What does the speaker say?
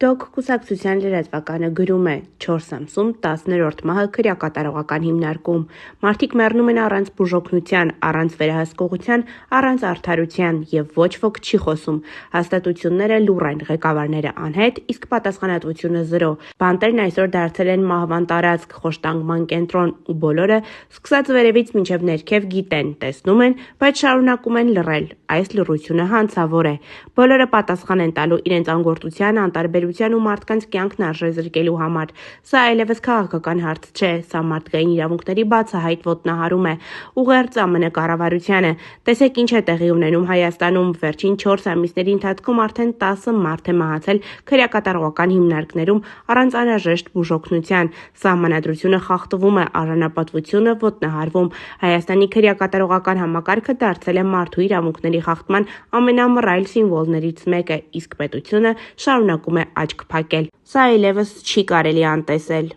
Դոկ կուսակցության լրատվականը գրում է. 4 ամսում 10-րդ մահը քրեակատարողական հիմնարկում։ Մարդիկ մեռնում են առանց բուժօգնության, առանց վերահսկողության, առանց արդարության և ոչ ոք չի խոսում։ Հաստատությունները լուռ են, ղեկավարները անհետ, իսկ պատասխանատվությունը զրո։ Բանտերն այսօր դարձել են մահվան տարածք, խոշտանգման կենտրոն, ու բոլորը, սկսած վերևից մինչև ներքև, գիտեն, տեսնում են, բայց շարունակում են լռել։ Այս լռությունը հանցավոր է։ Բոլորը պատասխան են տալու իրենց անգործության, անտարբերության ու մարդկանց կյանքն արժեզրկելու համար։ Սա այլևս քաղաքական հարց չէ, սա մարդկային իրավունքների բացահայտ ոտնահարում է։ Ուղերձ ԱՄՆ կառավարությանը։ Տեսեք ինչ է տեղի ունենում Հայաստանում։ Վերջին 4 ամիսների ընթացքում արդեն 10 մարդ է մահացել քրեակատարողական հիմնարկներում առանց անհրաժեշտ բուժօգնության։ Սահմանադրությունը խախտվում է, արժանապատվությունը ոտնահարվում։ Հայաստանի քրեակատարողական համակարգը դարձել է մարդու իրավունքների խախտման ամենամռայլ սիմվոլներից մեկը, իսկ պետությունը շարունակում է աչք փակել։ Սա այլևս չի կարելի անտեսել։